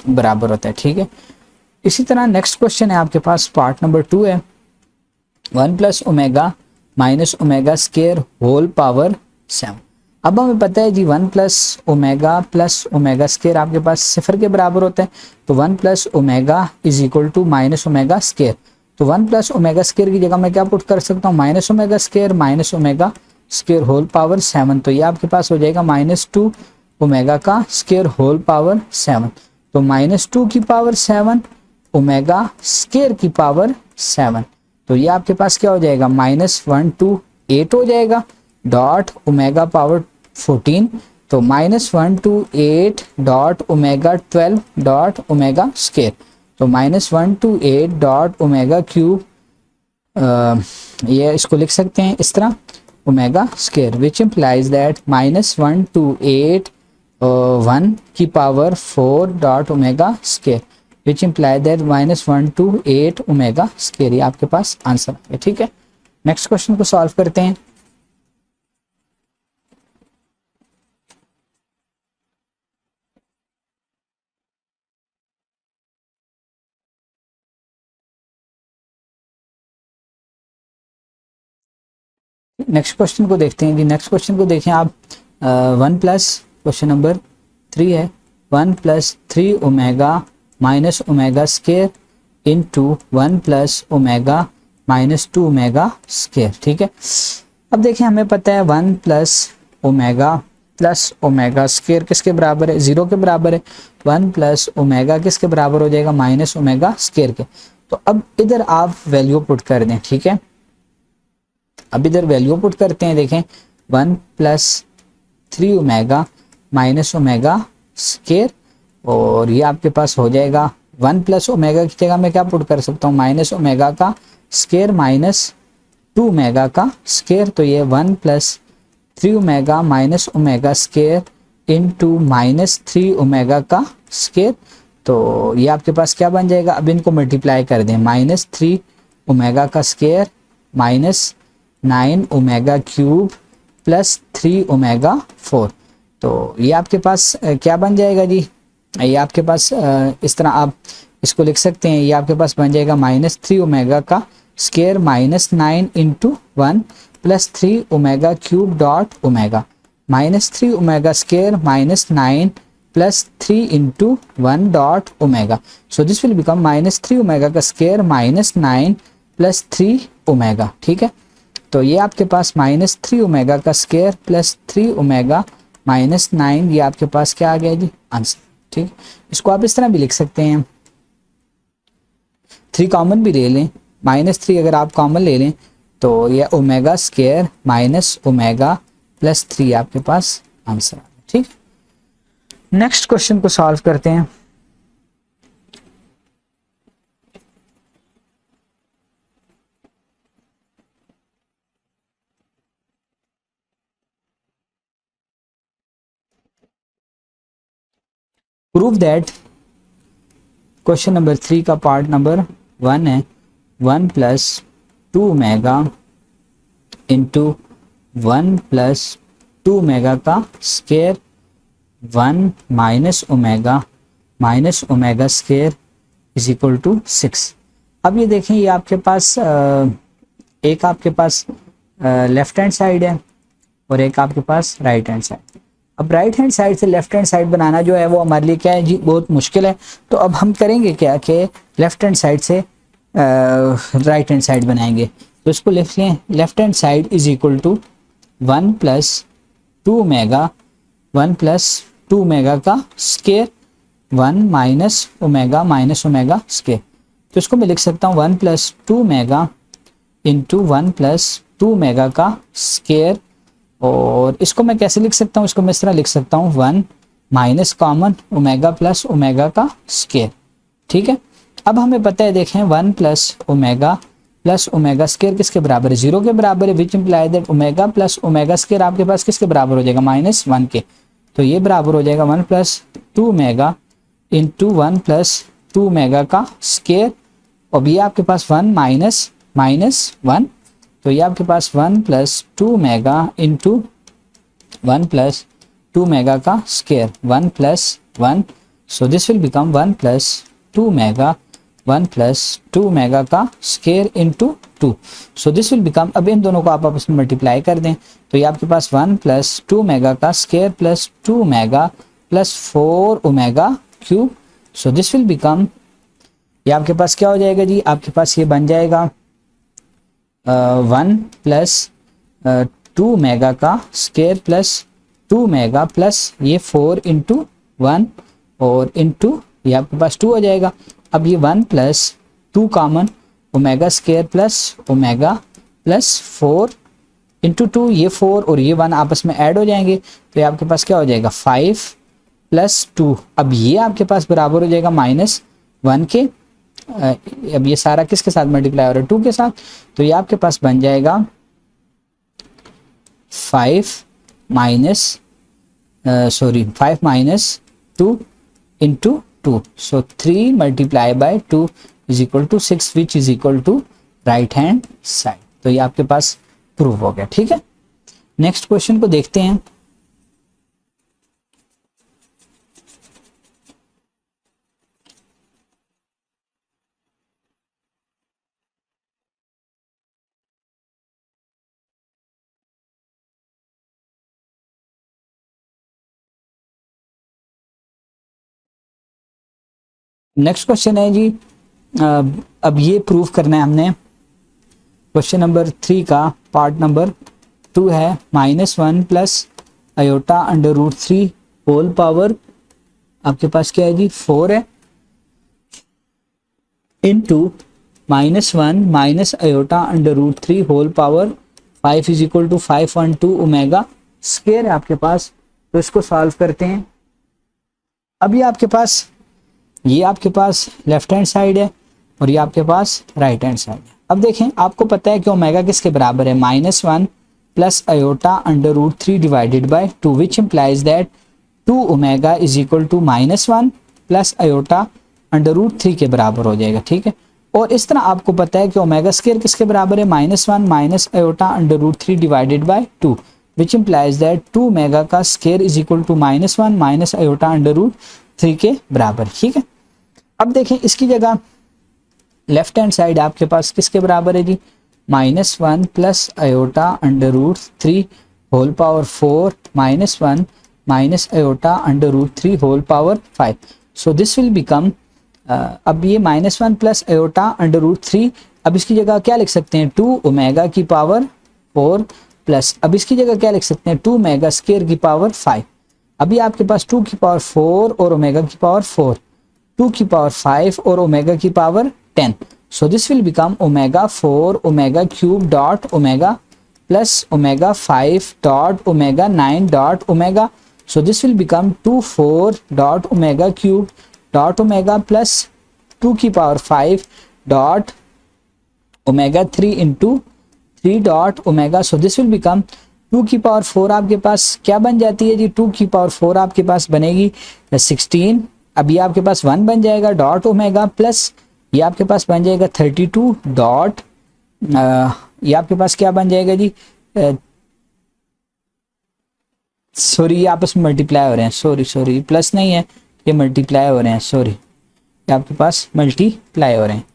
बराबर होता है। ठीक है, इसी तरह नेक्स्ट क्वेश्चन है आपके पास, पार्ट नंबर 2 है, 1 plus omega minus omega square whole power 7। अब हमें पता है जी 1 प्लस ओमेगा स्केयर आपके पास 0 के बराबर होता है। तो 1 plus omega is equal to minus omega square. तो 1 प्लस ओमेगा स्केयर की जगह मैं क्या पुट कर सकता हूँ, minus omega square whole power 7। तो ये आपके पास हो जाएगा -2 ओमेगा का स्केयर होल पावर 7। तो -2 की पावर 7 ओमेगा स्केयर की पावर 7। तो ये आपके पास क्या हो जाएगा, -1 to 8 हो जाएगा, डॉट ओमेगा पावर 14। तो -1 to 8 dot omega 12 dot omega square. तो -1 to 8 डॉट ओमेगा क्यूब, ये इसको लिख सकते हैं इस तरह, omega square, which implies that -1 to 8 1 की power 4 dot omega square, which imply that -1 to 8 omega square. ये आपके पास आंसर है। ठीक है, नेक्स्ट क्वेश्चन को सॉल्व करते हैं। नेक्स्ट क्वेश्चन को देखते हैं जी। नेक्स्ट क्वेश्चन को देखें आप, 1 प्लस, क्वेश्चन नंबर 3 है, 1 plus 3 omega minus omega square into 1 plus omega -2 omega square. ठीक है, अब देखिए हमें पता है 1 प्लस ओमेगा स्केयर किसके बराबर है, 0 के बराबर है। 1 प्लस ओमेगा किसके बराबर हो जाएगा, माइनस ओमेगा स्केयर के। तो अब इधर आप वैल्यू पुट कर दें। ठीक है, अब इधर वैल्यू पुट करते हैं, देखें 1 plus 3 omega minus omega square, और ये आपके पास हो जाएगा 1 प्लस ओमेगा की जगह मैं क्या पुट कर सकता हूँ, माइनस ओमेगा का स्केयर -2 ओमेगा का स्केयर। तो ये 1 plus 3 omega minus omega square into -3 omega का स्केयर। तो ये आपके पास क्या बन जाएगा, अब इनको मल्टीप्लाई कर दें, -3 ओमेगा का square -9 omega cube plus 3 omega 4। तो ये आपके पास क्या बन जाएगा जी, ये आपके पास इस तरह आप इसको लिख सकते हैं, ये आपके पास बन जाएगा -3 ओमेगा का square -9 into 1 plus 3 omega cube dot omega, -3 omega square -9 plus 3 into 1 dot omega. So this will become -3 omega का स्केयर -9 प्लस 3 ओमेगा। ठीक है, तो ये आपके पास -3 ओमेगा का स्केयर प्लस 3 ओमेगा -9, ये आपके पास क्या आ गया जी, आंसर। ठीक, इसको आप इस तरह भी लिख सकते हैं, 3 कॉमन भी ले लें, -3 अगर आप कॉमन ले लें तो ये omega square minus omega plus 3 आपके पास आंसर आ गया। ठीक, नेक्स्ट क्वेश्चन को सॉल्व करते हैं। प्रूव दैट, क्वेश्चन नंबर 3 का पार्ट नंबर 1 है, 1 plus 2 omega into 1 plus 2 omega का square 1 minus omega square is equal to 6। अब ये देखें, ये आपके पास एक आपके पास लेफ्ट हैंड साइड है और एक आपके पास राइट हैंड साइड। अब राइट हैंड साइड से लेफ्ट हैंड साइड बनाना जो है वो हमारे लिए क्या है जी, बहुत मुश्किल है। तो अब हम करेंगे क्या कि लेफ्ट हैंड साइड से राइट हैंड साइड बनाएंगे। तो इसको लिख लें, left hand side is equal to 1 plus 2 omega का स्केयर 1 माइनस ओमेगा स्केयर। तो इसको मैं लिख सकता हूँ 1 plus 2 omega into 1 plus 2 omega का स्केयर, और इसको मैं कैसे लिख सकता हूँ, इसको मैं इस तरह लिख सकता हूँ 1 minus common omega plus omega का स्केयर। ठीक है, अब हमें पता है, देखें 1 प्लस ओमेगा स्केयर किसके बराबर है, 0 के बराबर है, which imply that omega plus omega square आपके पास किसके बराबर हो जाएगा, -1 के। तो ये बराबर हो जाएगा 1 plus 2 omega into 1 plus 2 omega का स्केयर, अब ये आपके पास 1 माइनस माइनस 1, तो ये आपके पास 1 plus 2 omega into 1 plus 2 omega का square 1 plus 1, so this will become 1 plus 2 omega 1 plus 2 omega का square into 2, so this will become, अब इन दोनों को आप आपस में मल्टीप्लाई कर दें तो ये आपके पास 1 प्लस 2 मेगा का square plus 2 mega plus 4 omega cube, so this will become, ये आपके पास क्या हो जाएगा जी, आपके पास ये बन जाएगा 1 प्लस 2 मेगा का स्केयर प्लस 2 मेगा प्लस ये 4 इंटू 1 और इंटू ये आपके पास 2 हो जाएगा। अब ये 1 plus 2 common, omega square plus omega plus 4 into 2, ये 4 और ये 1 आपस में ऐड हो जाएंगे तो ये आपके पास क्या हो जाएगा 5 प्लस 2, अब ये आपके पास बराबर हो जाएगा -1 के, अब ये सारा किसके साथ मल्टीप्लाई हो रहा है 2 के साथ, तो ये आपके पास बन जाएगा 5 minus 2 into 2, so 3 multiply by 2 is equal to 6 which is equal to right hand side, तो ये आपके पास प्रूव हो गया। ठीक है, नेक्स्ट क्वेश्चन को देखते हैं। नेक्स्ट क्वेश्चन है जी, अब ये प्रूव करना है हमने, क्वेश्चन नंबर 3 का पार्ट नंबर 2 है, -1 plus iota under root 3 whole power आपके पास क्या है जी 4 है, into -1 minus iota under root 3 whole power 5 is equal to 512 omega square है आपके पास, तो इसको सॉल्व करते हैं। अब ये आपके पास लेफ्ट हैंड साइड है और ये आपके पास राइट हैंड साइड है। अब देखें, आपको पता है कि ओमेगा किसके बराबर है, -1 plus iota under root 3 divided by 2 which implies that 2 omega is equal to -1 plus iota under root 3 के बराबर हो जाएगा। ठीक है, और इस तरह आपको पता है कि ओमेगा स्क्वायर किसके बराबर है, -1 minus iota under root 3 divided by 2 which implies that 2 omega का square is equal to -1 minus iota under root 3 के बराबर। ठीक है, अब देखें इसकी जगह लेफ्ट हैंड साइड आपके पास किसके बराबर है जी, -1 plus iota under root 3 whole power 4 -1 minus iota under root 3 whole power 5, so this will become, अब ये -1 प्लस आयोटा अंडर रूट 3, अब इसकी जगह क्या लिख सकते हैं 2 ओमेगा की पावर 4 प्लस, अब इसकी जगह क्या लिख सकते हैं 2 ओमेगा स्क्वायर की पावर 5, अभी आपके पास 2 की पावर 4 और ओमेगा की पावर 4, 2 की पावर 5 और ओमेगा की power 10, so this will become omega 4 omega cube dot omega plus omega 5 dot omega 9 dot omega, so this will become 24 dot omega cube dot omega plus 2 की power 5 dot omega 3 into 3 dot omega, so this will become 2 की power 4 आपके पास क्या बन जाती है जी, 2 की power 4 आपके पास बनेगी 16, अब ये आपके पास 1 बन जाएगा डॉट ओमेगा प्लस ये आपके पास बन जाएगा 32 डॉट, ये आपके पास क्या बन जाएगा जी, सॉरी ये आपस में मल्टीप्लाई हो रहे हैं, सॉरी प्लस नहीं है, ये मल्टीप्लाई हो रहे हैं, सॉरी ये आपके पास मल्टीप्लाई हो रहे हैं,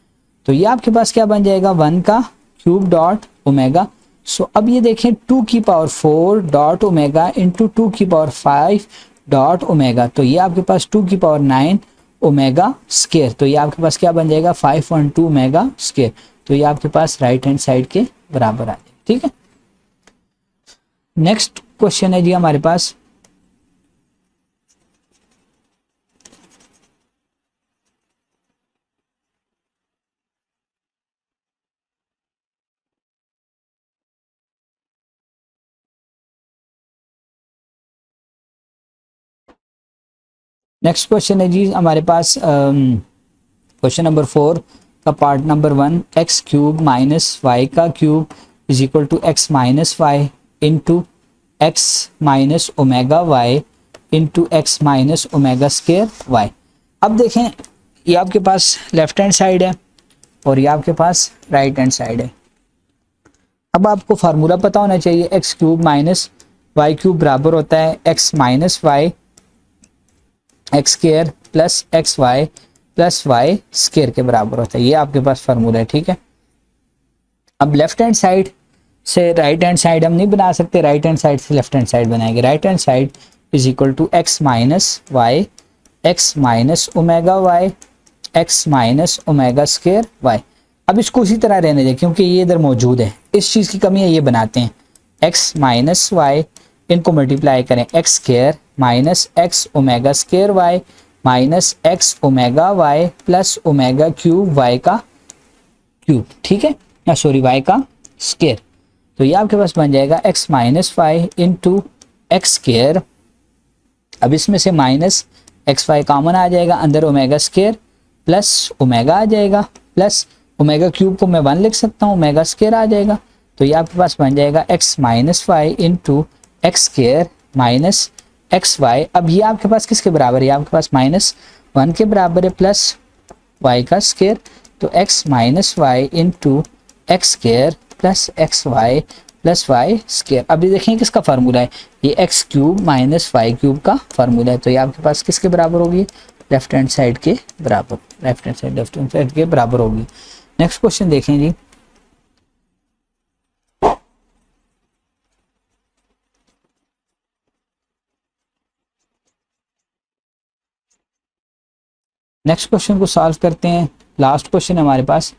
तो ये आपके पास क्या बन जाएगा 1 का क्यूब डॉट ओमेगा, सो अब ये देखें 2 की पावर 4 डॉट ओमेगा इंटू 2 की पावर 5 डॉट ओमेगा, तो ये आपके पास 2 की पावर 9 ओमेगा स्क्वायर, तो ये आपके पास क्या बन जाएगा 512 ओमेगा स्क्वायर, तो ये आपके पास राइट हैंड साइड के बराबर आ जाएगा। ठीक है, नेक्स्ट क्वेश्चन है जी हमारे पास, नेक्स्ट क्वेश्चन है जी हमारे पास क्वेश्चन नंबर 4 का part number 1, x cube minus y का cube is equal to x minus y into x minus omega y into x minus omega square y. अब देखें ये आपके पास लेफ्ट हैंड साइड है और ये आपके पास राइट हैंड साइड है। अब आपको फार्मूला पता होना चाहिए, x cube minus y cube बराबर होता है x minus y x square plus x y plus y square के बराबर होता है। ये आपके पास फार्मूला है, ठीक है। अब लेफ्ट हैंड साइड से राइट हैंड साइड हम नहीं बना सकते, राइट हैंड साइड से लेफ्ट हैंड साइड बनाएंगे। Right hand side is equal to x minus y x minus omega y x minus omega square y. अब इसको उसी तरह रहने दें क्योंकि ये इधर मौजूद है, इस चीज़ की कमी है, ये बनाते हैं एक्स माइनस वाई, इनको मल्टीप्लाई करें x square minus x omega square y minus x omega y plus omega cube y का क्यूब, ठीक है ना, सॉरी वाई का स्क्वायर। तो ये आपके पास बन जाएगा x minus y into x square. अब इसमें से माइनस एक्स वाई कॉमन आ जाएगा, अंदर ओमेगा स्क्वायर प्लस ओमेगा आ जाएगा, प्लस ओमेगा क्यूब को मैं 1 लिख सकता हूँ, ओमेगा स्क्वायर आ जाएगा। तो ये आपके पास बन जाएगा x minus y into x square minus x y. अब ये आपके पास किसके बराबर है, आपके पास -1 के बराबर है प्लस वाई का स्क्वायर। तो x minus y into x square plus x y plus y square. अभी देखें किसका फार्मूला है, ये x cube minus y cube का फार्मूला है। तो ये आपके पास किसके बराबर होगी, लेफ्ट हैंड साइड के बराबर, लेफ्ट हैंड साइड के बराबर होगी। नेक्स्ट क्वेश्चन देखें जी। नेक्स्ट क्वेश्चन को सॉल्व करते हैं, लास्ट क्वेश्चन है हमारे पास।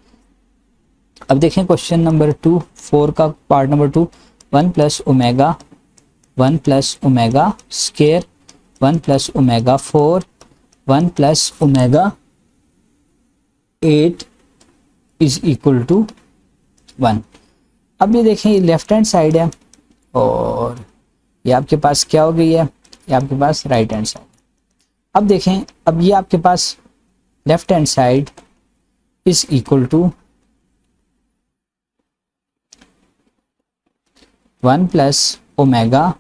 अब देखें क्वेश्चन नंबर 2, 4 का part number 2, 1 plus omega square 1 plus omega 4 1 plus omega 8 is equal to 1। अब ये देखें ये लेफ्ट हैंड साइड है और ये आपके पास क्या हो गई है, ये आपके पास राइट हैंड साइड। अब देखें, अब ये आपके पास left hand side is equal to 1 plus omega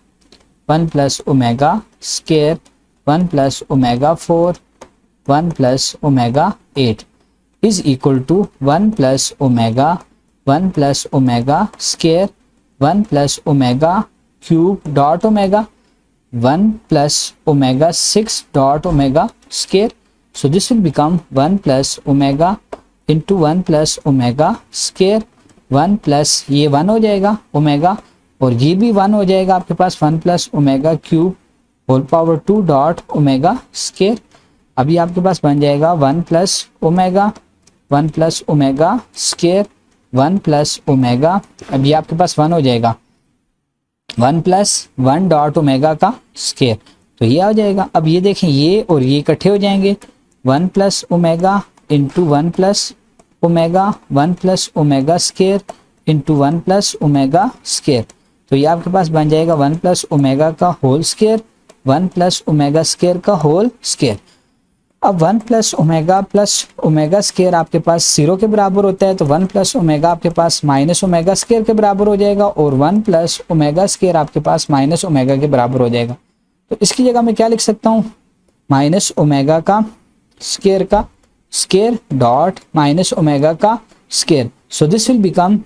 square 1 plus omega 4 1 plus omega 8 is equal to 1 plus omega square 1 plus omega cube dot omega 1 plus omega 6 dot omega square. So this will become 1 plus omega into 1 plus omega square 1 plus ये 1 हो जाएगा omega और ये भी 1 हो जाएगा आपके पास 1 plus omega cube whole power 2 dot omega square. अभी आपके पास बन जाएगा 1 plus omega square 1 plus omega, अभी आपके पास 1 हो जाएगा 1 प्लस 1 डॉट ओमेगा का स्क्वायर। तो ये आ जाएगा। अब ये देखें ये और ये इकट्ठे हो जाएंगे 1 plus omega into 1 plus omega square into 1 plus omega square. तो ये आपके पास बन जाएगा 1 प्लस ओमेगा का whole square 1 plus omega square का होल स्क्वायर। अब 1 प्लस ओमेगा स्क्वायर आपके पास 0 के बराबर होता है, तो 1 प्लस ओमेगा आपके पास माइनस ओमेगा स्क्वायर के बराबर हो जाएगा और 1 प्लस ओमेगा स्क्वायर आपके पास माइनस ओमेगा के बराबर हो जाएगा। तो इसकी जगह मैं क्या लिख सकता हूँ, माइनस ओमेगा का स्क्वायर डॉट माइनस ओमेगा का square. So this will become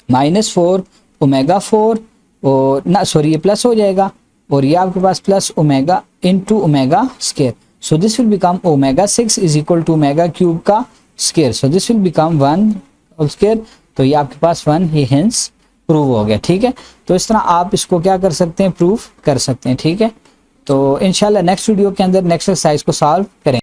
-4 omega 4 और ना सॉरी ये प्लस हो जाएगा और ये आपके पास plus omega into omega square. So this will become omega 6 is equal to omega cube का square. So this will become 1 whole square. तो ये आपके पास 1 ही हेंस प्रूव हो गया, ठीक है। तो इस तरह आप इसको क्या कर सकते हैं, प्रूफ कर सकते हैं, ठीक है। तो इंशाल्लाह नेक्स्ट वीडियो के अंदर नेक्स्ट एक्सरसाइज को सॉल्व करें।